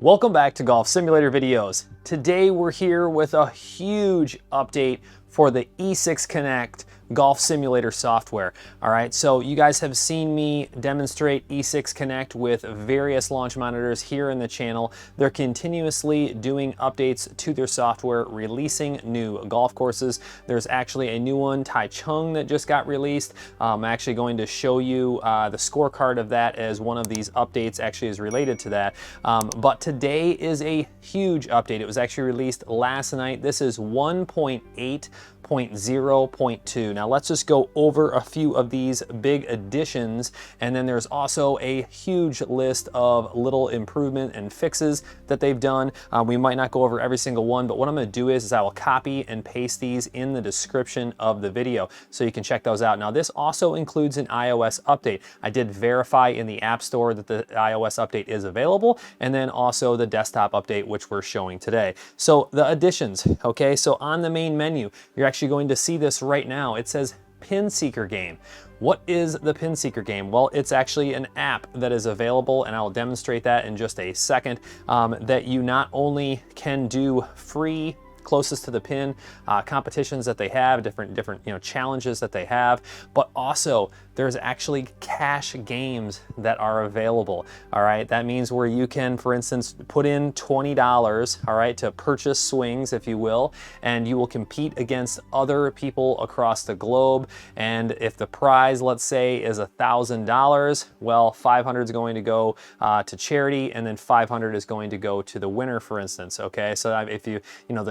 Welcome back to Golf Simulator videos. Today we're here with a huge update for the E6 Connect Golf Simulator software. All right, so you guys have seen me demonstrate E6 Connect with various launch monitors here in the channel. They're continuously doing updates to their software, releasing new golf courses. There's actually a new one, Taichung, that just got released. I'm actually going to show you the scorecard of that as one of these updates actually is related to that. But today is a huge update. It was actually released last night. This is 1.8.0.2. Now let's just go over a few of these big additions, and then there's also a huge list of little improvement and fixes that they've done. We might not go over every single one, but what I'm going to do is I will copy and paste these in the description of the video so you can check those out. Now this also includes an iOS update. I did verify in the App Store that the iOS update is available, and then also the desktop update, which we're showing today. So the additions, okay, so on the main menu, you're actually going to see this right now. It says Pinseeker Game. What is the Pinseeker Game? Well, it's actually an app that is available, and I'll demonstrate that in just a second, that you not only can do free closest to the pin competitions that they have, different challenges that they have, but also there's actually cash games that are available. All right, that means where you can, for instance, put in $20, all right, to purchase swings, if you will, and you will compete against other people across the globe. And if the prize, let's say, is $1,000, well, 500 is going to go to charity, and then 500 is going to go to the winner, for instance. Okay, so if the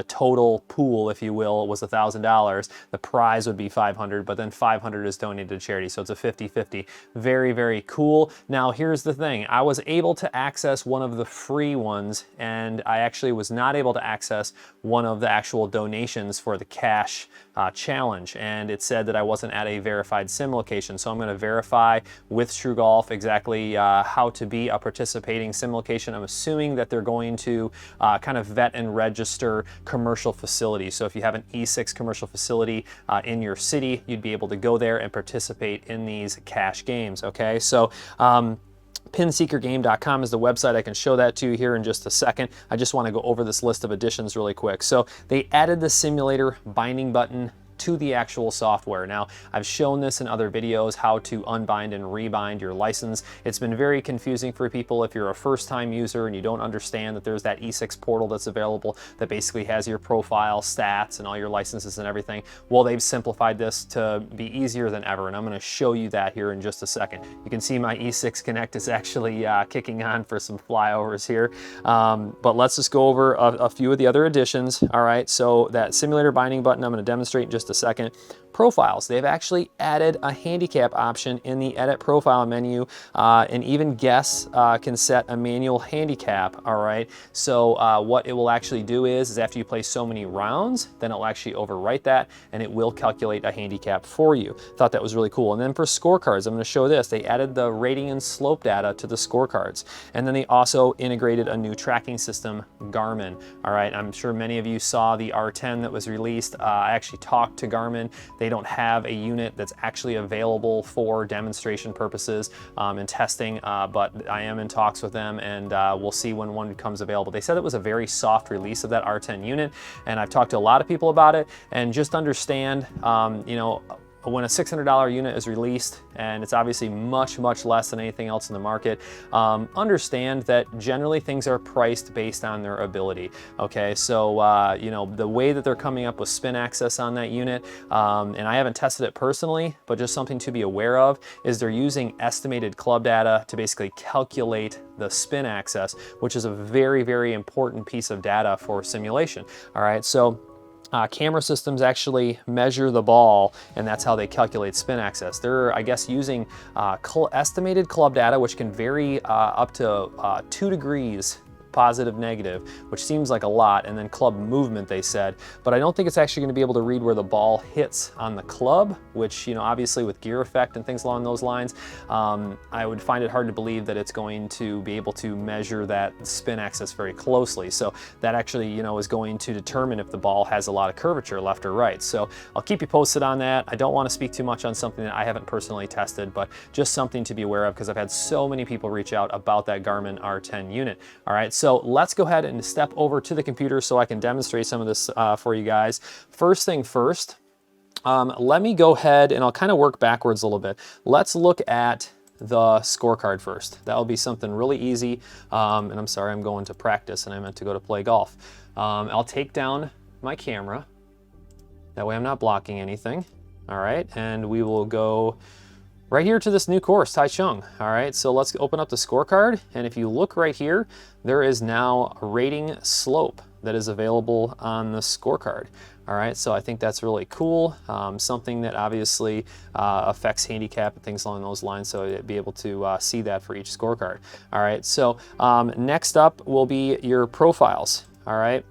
total pool, if you will, was $1,000, the prize would be 500, but then 500 is donated to charity. So it's a 50-50. Very, very cool. Now, here's the thing. I was able to access one of the free ones, and I actually was not able to access one of the actual donations for the cash challenge. And it said that I wasn't at a verified sim location. So I'm going to verify with TrueGolf exactly how to be a participating sim location. I'm assuming that they're going to kind of vet and register commercial facilities. So if you have an E6 commercial facility in your city, you'd be able to go there and participate in these cash games. Okay, so pinseekergame.com is the website. I can show that to you here in just a second. I just want to go over this list of additions really quick. So they added the simulator binding button to the actual software. Now, I've shown this in other videos, how to unbind and rebind your license. It's been very confusing for people if you're a first-time user and you don't understand that there's that E6 portal that's available that basically has your profile, stats, and all your licenses and everything. Well, they've simplified this to be easier than ever, and I'm going to show you that here in just a second. You can see my E6 Connect is actually kicking on for some flyovers here, but let's just go over a few of the other additions. All right, so that simulator binding button, I'm going to demonstrate in just a second. Profiles. They've actually added a handicap option in the edit profile menu, and even guests can set a manual handicap. All right, so what it will actually do is after you play so many rounds, then it'll actually overwrite that and it will calculate a handicap for you. Thought that was really cool. And then for scorecards, I'm going to show this. They added the rating and slope data to the scorecards, and then they also integrated a new tracking system, Garmin. All right, I'm sure many of you saw the R10 that was released. I actually talked to Garmin. They don't have a unit that's actually available for demonstration purposes and testing, but I am in talks with them, and we'll see when one becomes available. They said it was a very soft release of that R10 unit, and I've talked to a lot of people about it, and just understand, when a $600 unit is released, and it's obviously much, much less than anything else in the market, understand that generally things are priced based on their ability. Okay, so the way that they're coming up with spin access on that unit, and I haven't tested it personally, but just something to be aware of, is they're using estimated club data to basically calculate the spin access, which is a very, very important piece of data for simulation. All right, so camera systems actually measure the ball, and that's how they calculate spin access. They're, I guess, using estimated club data, which can vary up to 2 degrees positive, negative, which seems like a lot, and then club movement, they said, but I don't think it's actually going to be able to read where the ball hits on the club, which, obviously with gear effect and things along those lines, I would find it hard to believe that it's going to be able to measure that spin axis very closely. So that actually, is going to determine if the ball has a lot of curvature left or right. So I'll keep you posted on that. I don't want to speak too much on something that I haven't personally tested, but just something to be aware of because I've had so many people reach out about that Garmin R10 unit. All right, so So let's go ahead and step over to the computer so I can demonstrate some of this for you guys. First thing first, let me go ahead and I'll kind of work backwards a little bit. Let's look at the scorecard first. That'll be something really easy. And I'm sorry, I'm going to practice and I meant to go to play golf. I'll take down my camera. That way I'm not blocking anything. All right, and we will go right here to this new course, Taichung. All right, so let's open up the scorecard. And if you look right here, there is now a rating slope that is available on the scorecard. All right, so I think that's really cool. Something that obviously affects handicap and things along those lines, so you'd be able to see that for each scorecard. All right, so next up will be your profiles. All right,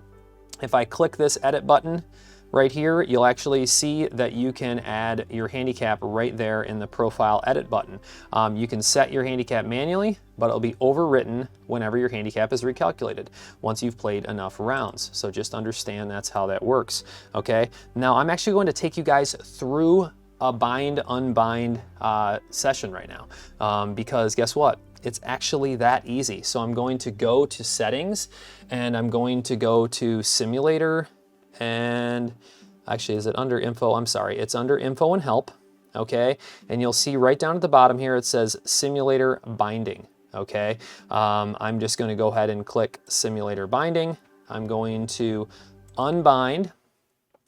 if I click this edit button right here, you'll actually see that you can add your handicap right there in the profile edit button. You can set your handicap manually, but it'll be overwritten whenever your handicap is recalculated once you've played enough rounds. So just understand that's how that works, okay? Now I'm actually going to take you guys through a bind unbind session right now because guess what? It's actually that easy. So I'm going to go to settings and I'm going to go to simulator. And actually, is it under info? I'm sorry, it's under info and help, okay? And you'll see right down at the bottom here, it says simulator binding, okay? I'm just gonna go ahead and click simulator binding. I'm going to unbind,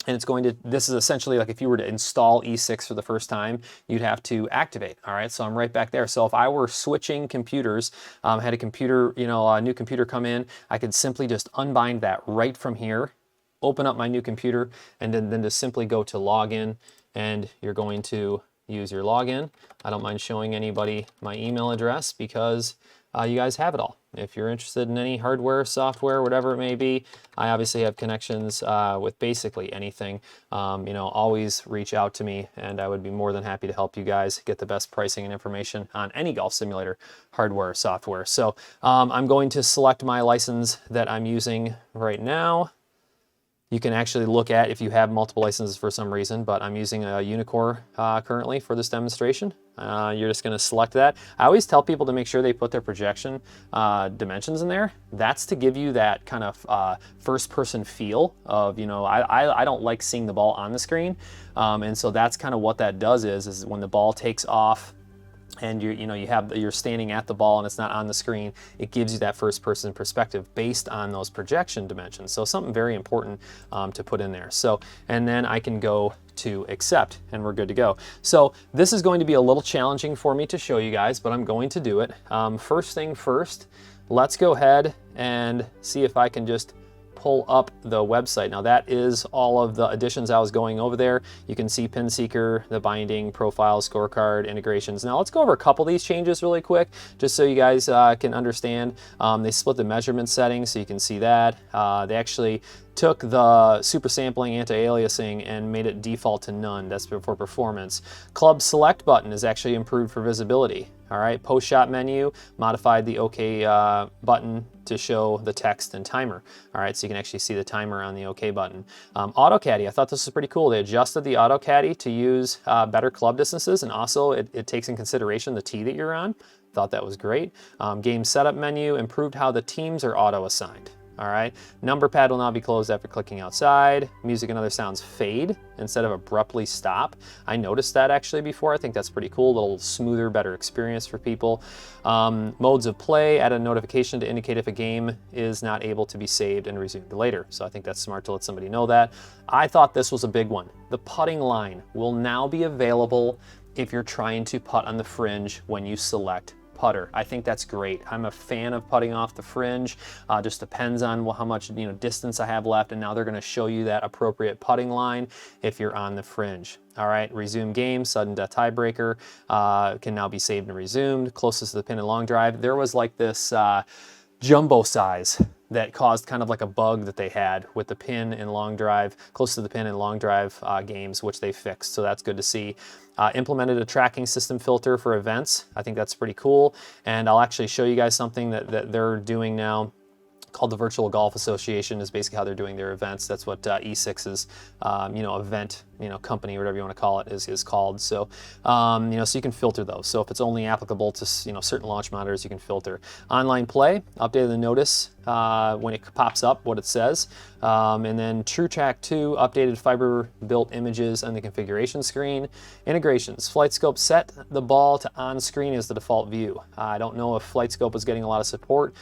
and it's going to, this is essentially like if you were to install E6 for the first time, you'd have to activate, all right? So I'm right back there. So if I were switching computers, had a computer, you know, a new computer come in, I could simply just unbind that right from here, open up my new computer, and then just simply go to login, and you're going to use your login. I don't mind showing anybody my email address because you guys have it all. If you're interested in any hardware, software, whatever it may be, I obviously have connections with basically anything. You know, always reach out to me and I would be more than happy to help you guys get the best pricing and information on any golf simulator hardware or software. So I'm going to select my license that I'm using right now. You can actually look at if you have multiple licenses for some reason, but I'm using a Unicore currently for this demonstration. You're just gonna select that. I always tell people to make sure they put their projection dimensions in there. That's to give you that kind of first person feel of, you know, I don't like seeing the ball on the screen. And so that's kind of what that does is when the ball takes off, and you're standing at the ball and it's not on the screen, it gives you that first person perspective based on those projection dimensions. So something very important to put in there. So, and then I can go to accept and we're good to go. So this is going to be a little challenging for me to show you guys, but I'm going to do it. First thing first, let's go ahead and see if I can just pull up the website. Now that is all of the additions I was going over there. You can see Pin Seeker, the binding, profile, scorecard, integrations. Now let's go over a couple of these changes really quick, just so you guys can understand. They split the measurement settings, so you can see that. They actually took the super sampling anti-aliasing and made it default to none. That's for performance. Club select button is actually improved for visibility. All right, post-shot menu, modified the OK button to show the text and timer. All right, so you can actually see the timer on the OK button. Auto caddy, I thought this was pretty cool. They adjusted the auto caddy to use better club distances, and also it takes in consideration the tee that you're on. Thought that was great. Game setup menu, improved how the teams are auto-assigned. All right, number pad will now be closed after clicking outside. Music and other sounds fade instead of abruptly stop. I noticed that actually before. I think that's pretty cool. A little smoother, better experience for people. Modes of play, add a notification to indicate if a game is not able to be saved and resumed later. So I think that's smart to let somebody know that. I thought this was a big one. The putting line will now be available if you're trying to putt on the fringe when you select putter. I think that's great. I'm a fan of putting off the fringe. Just depends on how much distance I have left, and now they're going to show you that appropriate putting line if you're on the fringe. All right, resume game, sudden death tiebreaker can now be saved and resumed. Closest to the pin and long drive. There was like this jumbo size that caused kind of like a bug that they had with the pin and long drive, close to the pin and long drive games, which they fixed, so that's good to see. Implemented a tracking system filter for events. I think that's pretty cool, and I'll actually show you guys something that they're doing now called the Virtual Golf Association is basically how they're doing their events. That's what E6's event company or whatever you want to call it is called. So, so you can filter those. So if it's only applicable to, certain launch monitors, you can filter. Online play, updated the notice when it pops up, what it says. And then TrueTrack 2, updated fiber built images on the configuration screen. Integrations, FlightScope set the ball to on screen as the default view. I don't know if FlightScope was getting a lot of support,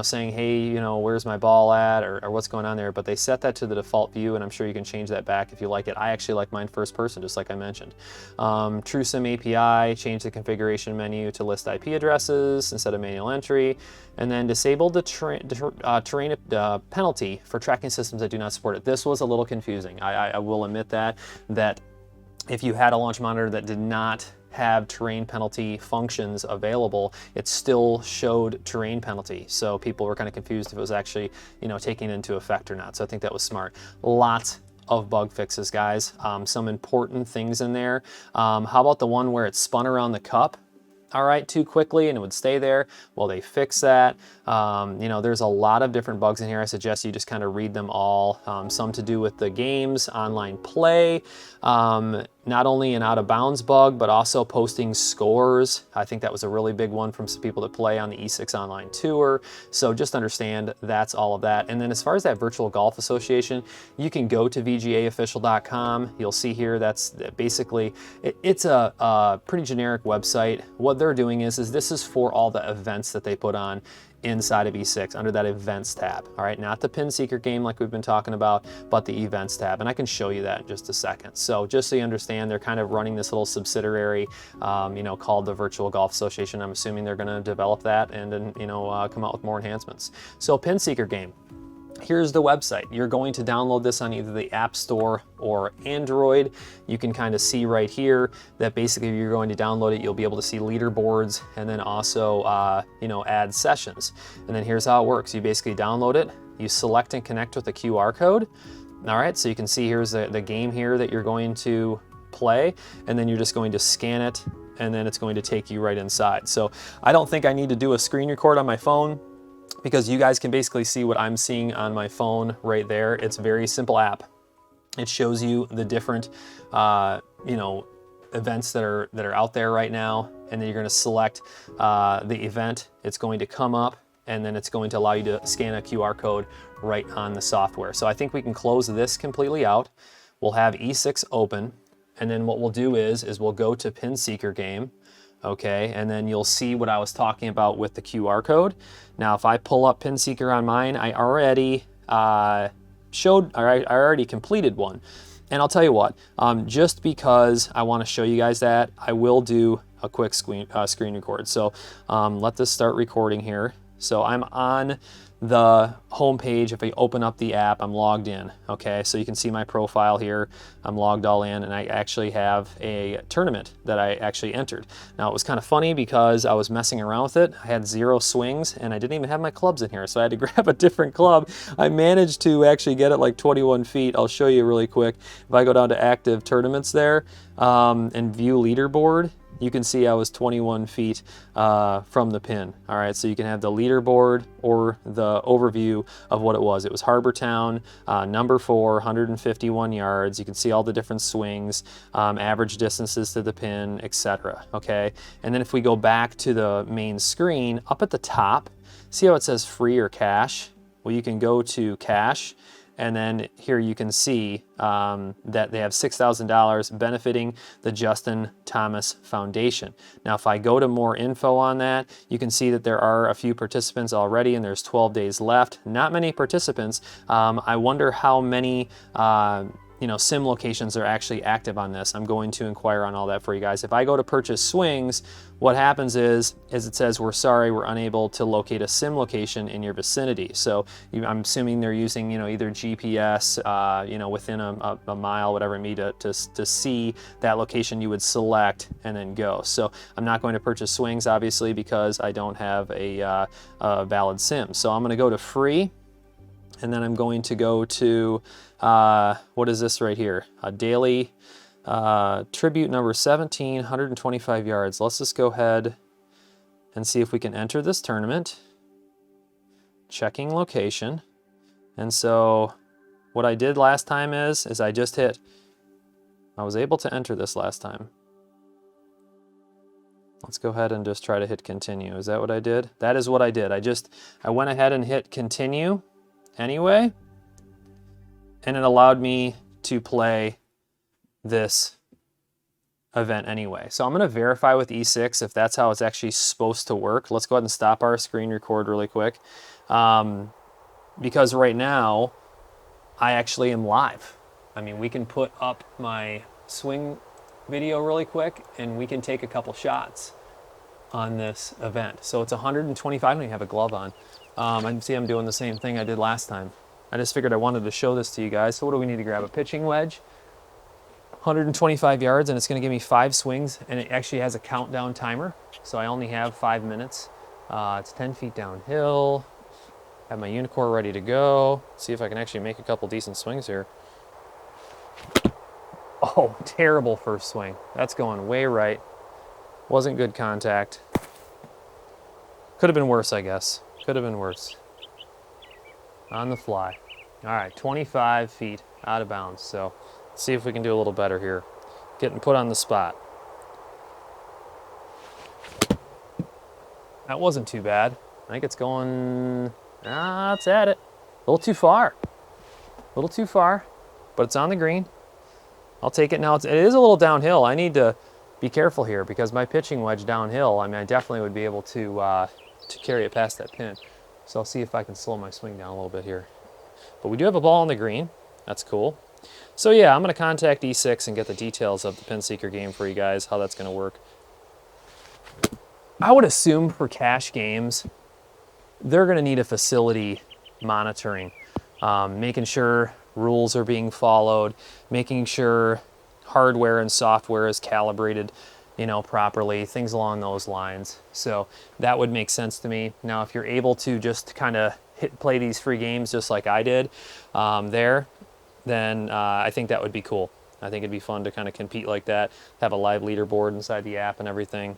saying, hey, where's my ball at, or what's going on there, but they set that to the default view, and I'm sure you can change that back if you like it. I actually like mine first person, just like I mentioned. TrueSIM API, change the configuration menu to list IP addresses instead of manual entry, and then disabled the terrain penalty for tracking systems that do not support it. This was a little confusing. I will admit that if you had a launch monitor that did not have terrain penalty functions available, it still showed terrain penalty. So people were kind of confused if it was actually, taking into effect or not. So I think that was smart. Lots of bug fixes, guys. Some important things in there. How about the one where it spun around the cup? All right, too quickly and it would stay there. Well, they fixed that. There's a lot of different bugs in here. I suggest you just kind of read them all. Some to do with the games, online play, not only an out of bounds bug, but also posting scores. I think that was a really big one from some people that play on the E6 Online Tour. So just understand that's all of that. And then as far as that Virtual Golf Association, you can go to VGAofficial.com. You'll see here that's basically, it's a pretty generic website. What they're doing is this is for all the events that they put on inside of E6 under that events tab. All right, not the Pinseeker game like we've been talking about, but the events tab. And I can show you that in just a second. So just so you understand, they're kind of running this little subsidiary, called the Virtual Golf Association. I'm assuming they're going to develop that and then, come out with more enhancements. So Pinseeker Game. Here's the website. You're going to download this on either the App Store or Android. You can kind of see right here that basically you're going to download it. You'll be able to see leaderboards and then also, add sessions. And then here's how it works. You basically download it, you select and connect with a QR code. All right, so you can see here's the game here that you're going to play, and then you're just going to scan it, and then it's going to take you right inside. So I don't think I need to do a screen record on my phone, because you guys can basically see what I'm seeing on my phone right there. It's a very simple app. It shows you the different, events that are out there right now, and then you're going to select the event. It's going to come up, and then it's going to allow you to scan a QR code right on the software. So I think we can close this completely out. We'll have E6 open, and then what we'll do is we'll go to Pinseeker Game. Okay, and then you'll see what I was talking about with the QR code. Now, if I pull up Pinseeker on mine, I already I already completed one. And I'll tell you what, just because I want to show you guys that, I will do a quick screen record. So let this start recording here. So I'm on the home page. If I open up the app, I'm logged in. Okay, so you can see my profile here. I'm logged all in, and I actually have a tournament that I actually entered. Now, it was kind of funny because I was messing around with it. I had 0 swings, and I didn't even have my clubs in here, so I had to grab a different club. I managed to actually get it like 21 feet. I'll show you really quick. If I go down to active tournaments there and view leaderboard, you can see I was 21 feet from the pin. All right, so you can have the leaderboard or the overview of what it was. It was Harbor Town, number 4, 151 yards. You can see all the different swings, average distances to the pin, etc. Okay, and then if we go back to the main screen, up at the top, see how it says free or cash? Well, you can go to cash, and then here you can see that they have $6,000 benefiting the Justin Thomas Foundation. Now, if I go to more info on that, you can see that there are a few participants already, and there's 12 days left. Not many participants. I wonder how many sim locations are actually active on this. I'm going to inquire on all that for you guys. If I go to purchase swings, what happens is it says, we're sorry, we're unable to locate a sim location in your vicinity. So I'm assuming they're using, either GPS, within a mile, whatever it may be, to see that location you would select and then go. So I'm not going to purchase swings, obviously, because I don't have a valid sim. So I'm going to go to free, and then I'm going to go to, what is this right here? A daily tribute number 17, 125 yards. Let's just go ahead and see if we can enter this tournament. Checking location. And so what I did last time is I just hit I was able to enter this last time. Let's go ahead and just try to hit continue. Is that what I did? That is what I did. I went ahead and hit continue anyway, and it allowed me to play this event anyway. So I'm gonna verify with E6 if that's how it's actually supposed to work. Let's go ahead and stop our screen record really quick. Because right now, I actually am live. I mean, we can put up my swing video really quick and we can take a couple shots on this event. So it's 125, I don't even have a glove on. I see I'm doing the same thing I did last time. I just figured I wanted to show this to you guys. So what do we need to grab? A pitching wedge, 125 yards, and it's gonna give me 5 swings, and it actually has a countdown timer. So I only have 5 minutes. It's 10 feet downhill. Have my unicore ready to go. See if I can actually make a couple decent swings here. Oh, terrible first swing. That's going way right. Wasn't good contact. Could have been worse, I guess. Could have been worse. On the fly. All right, 25 feet out of bounds. So let's see if we can do a little better here. Getting put on the spot. That wasn't too bad. I think it's going, it's at it. A little too far. A little too far, but it's on the green. I'll take it now. It is a little downhill. I need to be careful here because my pitching wedge downhill, I mean, I definitely would be able to carry it past that pin. So I'll see if I can slow my swing down a little bit here. But we do have a ball on the green. That's cool. So yeah, I'm gonna contact E6 and get the details of the Pinseeker game for you guys, how that's gonna work. I would assume for cash games, they're gonna need a facility monitoring, making sure rules are being followed, making sure hardware and software is calibrated, you know, properly, things along those lines. So that would make sense to me. Now, if you're able to just kind of play these free games just like I did then I think that would be cool. I think it'd be fun to kind of compete like that, have a live leaderboard inside the app and everything.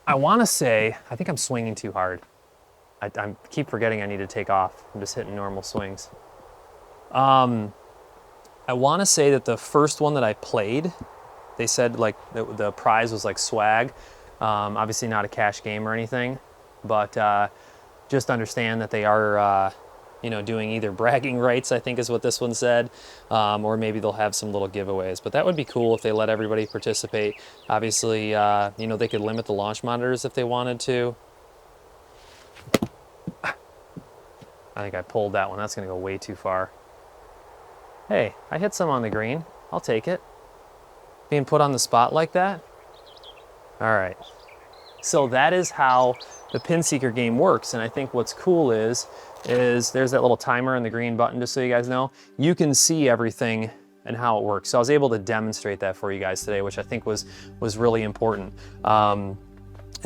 I want to say, I think I'm swinging too hard. I keep forgetting I need to take off. I'm just hitting normal swings. I want to say that the first one that I played, they said like the prize was like swag. Obviously not a cash game or anything, but just understand that they are, you know, doing either bragging rights, I think is what this one said, or maybe they'll have some little giveaways. But that would be cool if they let everybody participate. Obviously, you know, they could limit the launch monitors if they wanted to. I think I pulled that one. That's gonna go way too far. Hey, I hit some on the green. I'll take it. Being put on the spot like that. All right. So that is how the Pinseeker game works. And I think what's cool is there's that little timer and the green button, just so you guys know. You can see everything and how it works. So I was able to demonstrate that for you guys today, which I think was really important.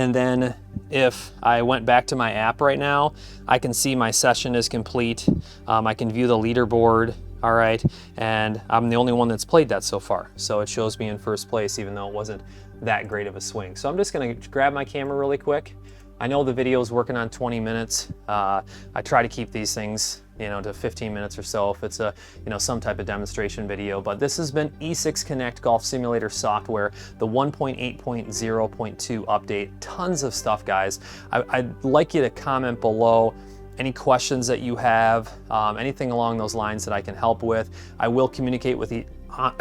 And then if I went back to my app right now, I can see my session is complete. I can view the leaderboard, all right? And I'm the only one that's played that so far. So it shows me in first place, even though it wasn't that great of a swing. So I'm just gonna grab my camera really quick. I know the video is working on 20 minutes. I try to keep these things, you know, to 15 minutes or so if it's a, you know, some type of demonstration video. But this has been E6 Connect Golf Simulator software, the 1.8.0.2 update. Tons of stuff, guys. I'd like you to comment below any questions that you have, anything along those lines that I can help with. I will communicate with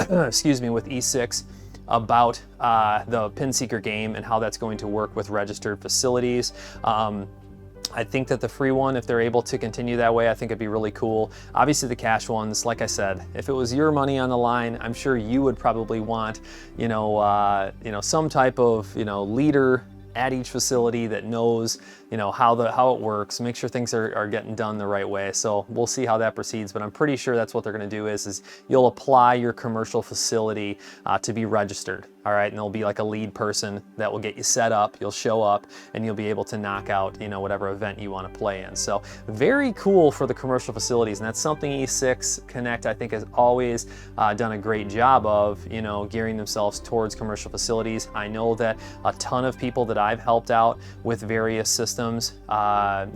excuse me, with E6 about the Pinseeker game and how that's going to work with registered facilities. I think that the free one, if they're able to continue that way, I think it'd be really cool. Obviously the cash ones, like I said, if it was your money on the line, I'm sure you would probably want, you know, some type of, you know, leader at each facility that knows, you know, how it works, make sure things are getting done the right way. So we'll see how that proceeds, but I'm pretty sure that's what they're gonna do is you'll apply your commercial facility to be registered, all right? And there'll be like a lead person that will get you set up, you'll show up, and you'll be able to knock out, you know, whatever event you wanna play in. So very cool for the commercial facilities, and that's something E6 Connect, I think, has always done a great job of, you know, gearing themselves towards commercial facilities. I know that a ton of people that I've helped out with various systems,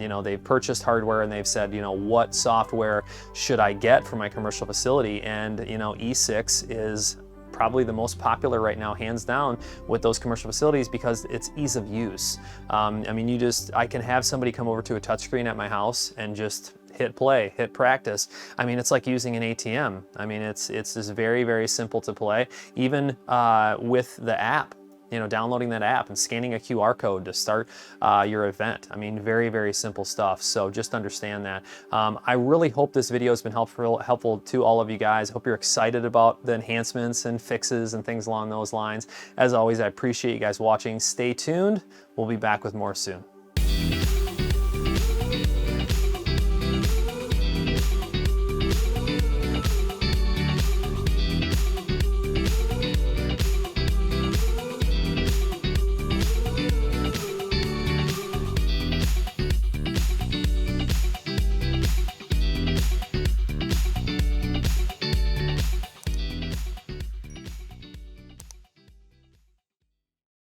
you know, they've purchased hardware and they've said, you know, what software should I get for my commercial facility? And, you know, E6 is probably the most popular right now, hands down, with those commercial facilities because it's ease of use. I mean, I can have somebody come over to a touchscreen at my house and just hit play, hit practice. I mean, it's like using an ATM. I mean, it's just very, very simple to play. Even with the app, you know, downloading that app and scanning a QR code to start your event. I mean, very, very simple stuff. So just understand that. I really hope this video has been helpful to all of you guys. I hope you're excited about the enhancements and fixes and things along those lines. As always, I appreciate you guys watching. Stay tuned. We'll be back with more soon.